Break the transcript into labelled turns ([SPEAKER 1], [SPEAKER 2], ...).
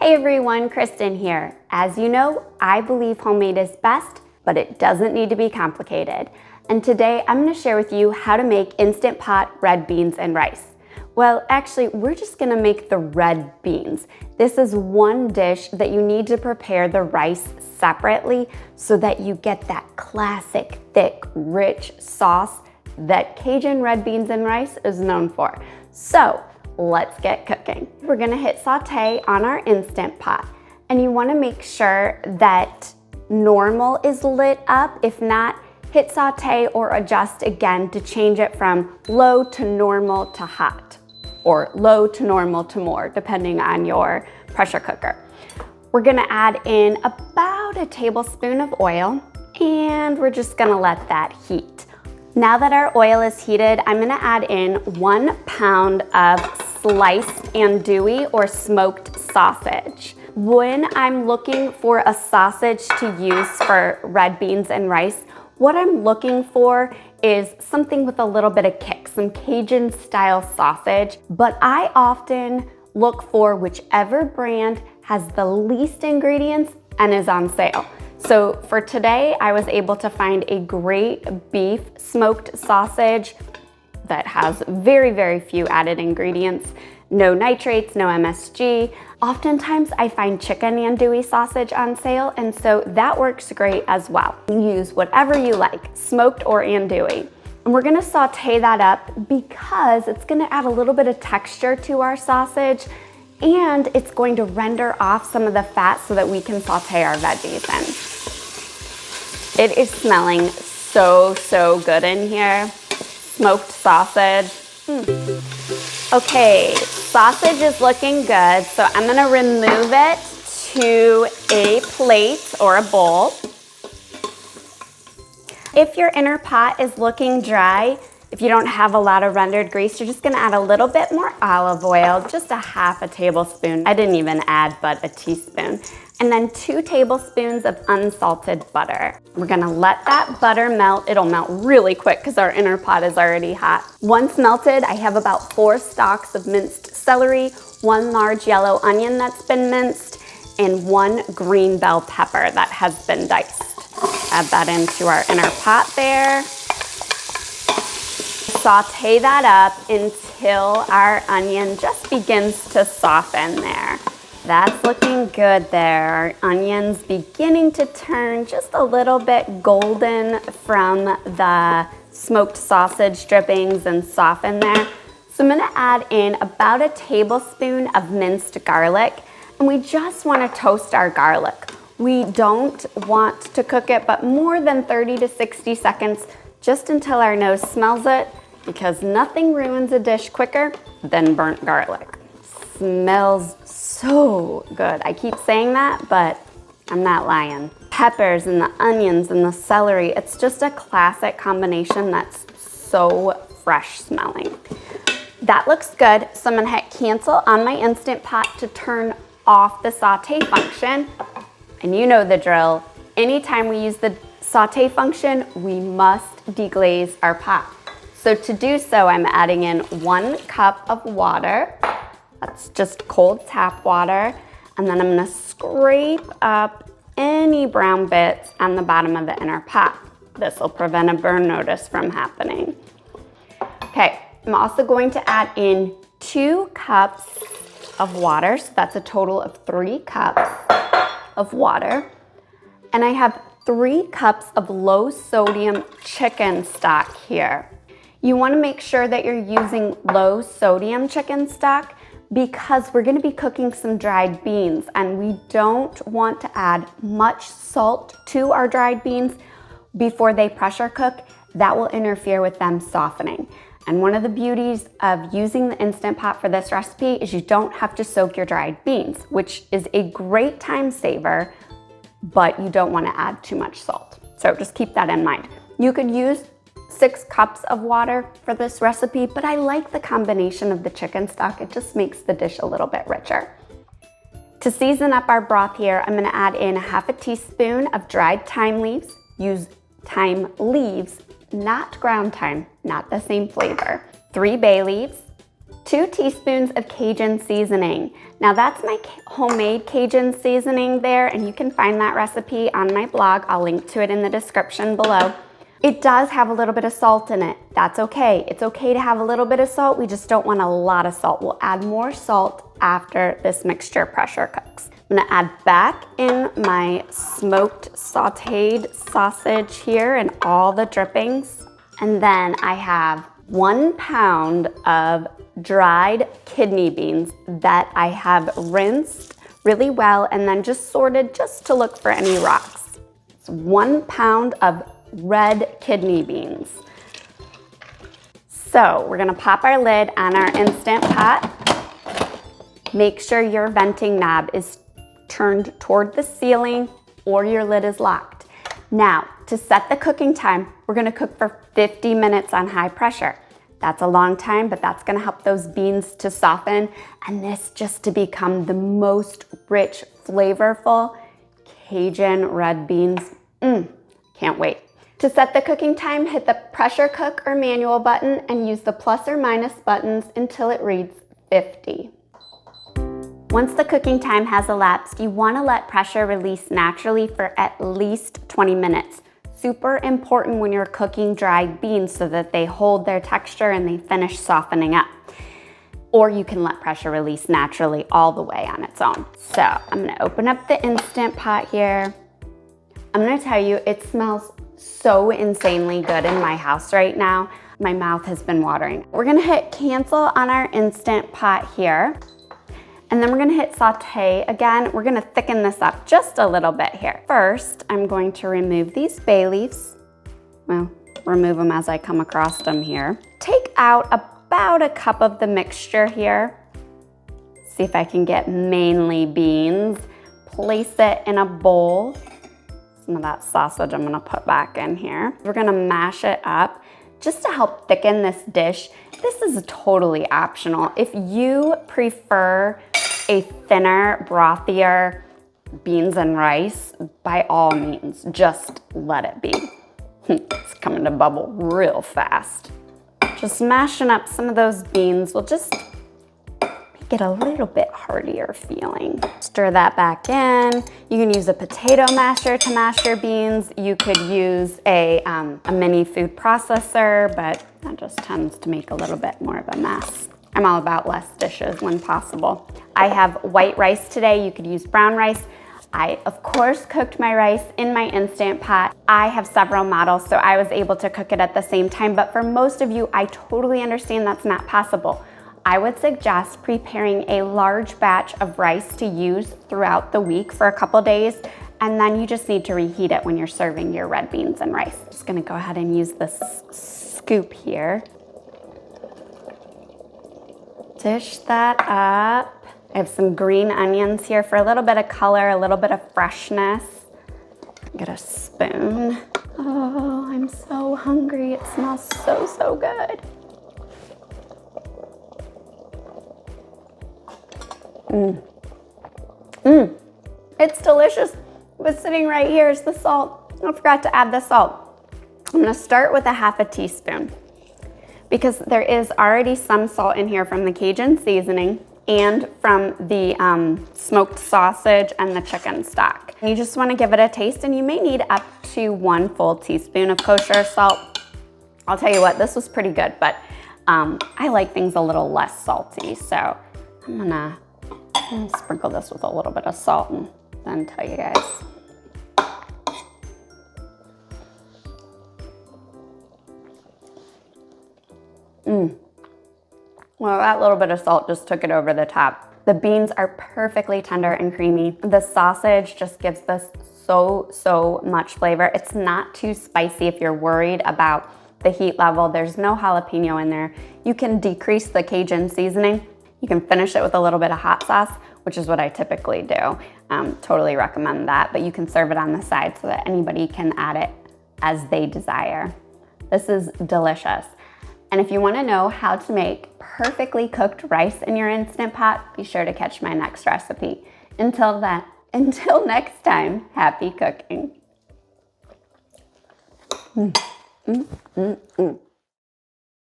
[SPEAKER 1] Hey everyone, Kristen here. As you know, I believe homemade is best, but it doesn't need to be complicated. And today I'm going to share with you how to make Instant Pot red beans and rice. Well, actually, we're just going to make the red beans. This is one dish that you need to prepare the rice separately so that you get that classic, thick, rich sauce that Cajun red beans and rice is known for. So let's get cooking. We're gonna hit saute on our Instant Pot, and you wanna make sure that normal is lit up. If not, hit saute or adjust again to change it from low to normal to hot, or low to normal to more, depending on your pressure cooker. We're gonna add in about a tablespoon of oil, and we're just gonna let that heat. Now that our oil is heated, I'm gonna add in 1 pound of sliced andouille or smoked sausage. When I'm looking for a sausage to use for red beans and rice, what I'm looking for is something with a little bit of kick, some Cajun style sausage, but I often look for whichever brand has the least ingredients and is on sale. So for today, I was able to find a great beef smoked sausage that has very, very few added ingredients, no nitrates, no MSG. Oftentimes I find chicken andouille sausage on sale, and so that works great as well. You use whatever you like, smoked or andouille. And we're gonna saute that up because it's gonna add a little bit of texture to our sausage, and it's going to render off some of the fat so that we can saute our veggies in. It is smelling so, so good in here. Smoked sausage. Okay, sausage is looking good, so I'm gonna remove it to a plate or a bowl. If your inner pot is looking dry, if you don't have a lot of rendered grease, you're just gonna add a little bit more olive oil, just a half a tablespoon. I didn't even add but a teaspoon. And then 2 tablespoons of unsalted butter. We're gonna let that butter melt. It'll melt really quick because our inner pot is already hot. Once melted, I have about 4 stalks of minced celery, 1 large yellow onion that's been minced, and 1 green bell pepper that has been diced. Add that into our inner pot there. Saute that up until our onion just begins to soften there. That's looking good there. Our onion's beginning to turn just a little bit golden from the smoked sausage drippings and soften there. So I'm gonna add in about a tablespoon of minced garlic, and we just wanna toast our garlic. We don't want to cook it, but more than 30 to 60 seconds, just until our nose smells it, because nothing ruins a dish quicker than burnt garlic. Smells so good. I keep saying that, but I'm not lying. Peppers and the onions and the celery, it's just a classic combination that's so fresh smelling. That looks good, so I'm gonna hit cancel on my Instant Pot to turn off the saute function. And you know the drill. Anytime we use the saute function, we must deglaze our pot. So to do so, I'm adding in 1 cup of water. That's just cold tap water. And then I'm gonna scrape up any brown bits on the bottom of the inner pot. This will prevent a burn notice from happening. Okay, I'm also going to add in 2 cups of water. So that's a total of 3 cups of water. And I have 3 cups of low sodium chicken stock here. You wanna make sure that you're using low sodium chicken stock because we're gonna be cooking some dried beans, and we don't want to add much salt to our dried beans before they pressure cook. That will interfere with them softening. And one of the beauties of using the Instant Pot for this recipe is you don't have to soak your dried beans, which is a great time saver, but you don't wanna add too much salt. So just keep that in mind. You could use 6 cups of water for this recipe, but I like the combination of the chicken stock. It just makes the dish a little bit richer. To season up our broth here, I'm gonna add in 1/2 teaspoon of dried thyme leaves. Use thyme leaves, not ground thyme, not the same flavor. 3 bay leaves, 2 teaspoons of Cajun seasoning. Now that's my homemade Cajun seasoning there, and you can find that recipe on my blog. I'll link to it in the description below. It does have a little bit of salt in it. That's okay. It's okay to have a little bit of salt. We just don't want a lot of salt. We'll add more salt after this mixture pressure cooks. I'm gonna add back in my smoked sauteed sausage here and all the drippings. And then I have 1 pound of dried kidney beans that I have rinsed really well and then just sorted just to look for any rocks. It's 1 pound of red kidney beans. So we're gonna pop our lid on our Instant Pot. Make sure your venting knob is turned toward the ceiling or your lid is locked. Now, to set the cooking time, we're gonna cook for 50 minutes on high pressure. That's a long time, but that's gonna help those beans to soften and this just to become the most rich, flavorful Cajun red beans. Can't wait. To set the cooking time, hit the pressure cook or manual button and use the plus or minus buttons until it reads 50. Once the cooking time has elapsed, you want to let pressure release naturally for at least 20 minutes. Super important when you're cooking dried beans so that they hold their texture and they finish softening up. Or you can let pressure release naturally all the way on its own. So I'm gonna open up the Instant Pot here. I'm gonna tell you, it smells so insanely good in my house right now. My mouth has been watering. We're gonna hit cancel on our Instant Pot here. And then we're gonna hit saute again. We're gonna thicken this up just a little bit here. First, I'm going to remove these bay leaves. Well, remove them as I come across them here. Take out about a cup of the mixture here. See if I can get mainly beans. Place it in a bowl. Some of that sausage I'm gonna put back in here. We're gonna mash it up just to help thicken this dish. This is totally optional. If you prefer a thinner, brothier beans and rice, by all means, just let it be. It's coming to bubble real fast. Just mashing up some of those beans will just make it a little bit heartier feeling. Stir that back in. You can use a potato masher to mash your beans. You could use a mini food processor, but that just tends to make a little bit more of a mess. I'm all about less dishes when possible. I have white rice today. You could use brown rice. I, of course, cooked my rice in my Instant Pot. I have several models, so I was able to cook it at the same time, but for most of you, I totally understand that's not possible. I would suggest preparing a large batch of rice to use throughout the week for a couple days, and then you just need to reheat it when you're serving your red beans and rice. Just gonna go ahead and use this scoop here. Dish that up. I have some green onions here for a little bit of color, a little bit of freshness. Get a spoon. Oh, I'm so hungry. It smells so, so good. It's delicious. It was sitting right here is the salt. I forgot to add the salt. I'm gonna start with a half a teaspoon because there is already some salt in here from the Cajun seasoning and from the smoked sausage and the chicken stock. You just wanna give it a taste and you may need up to 1 full teaspoon of kosher salt. I'll tell you what, this was pretty good, but I like things a little less salty, so I'm gonna sprinkle this with a little bit of salt and then tell you guys. Well, that little bit of salt just took it over the top. The beans are perfectly tender and creamy. The sausage just gives this so much flavor. It's not too spicy if you're worried about the heat level. There's no jalapeno in there. You can decrease the Cajun seasoning. You can finish it with a little bit of hot sauce, which is what I typically do. Totally recommend that, but you can serve it on the side so that anybody can add it as they desire. This is delicious. And if you wanna know how to make perfectly cooked rice in your Instant Pot, be sure to catch my next recipe. Until next time, happy cooking.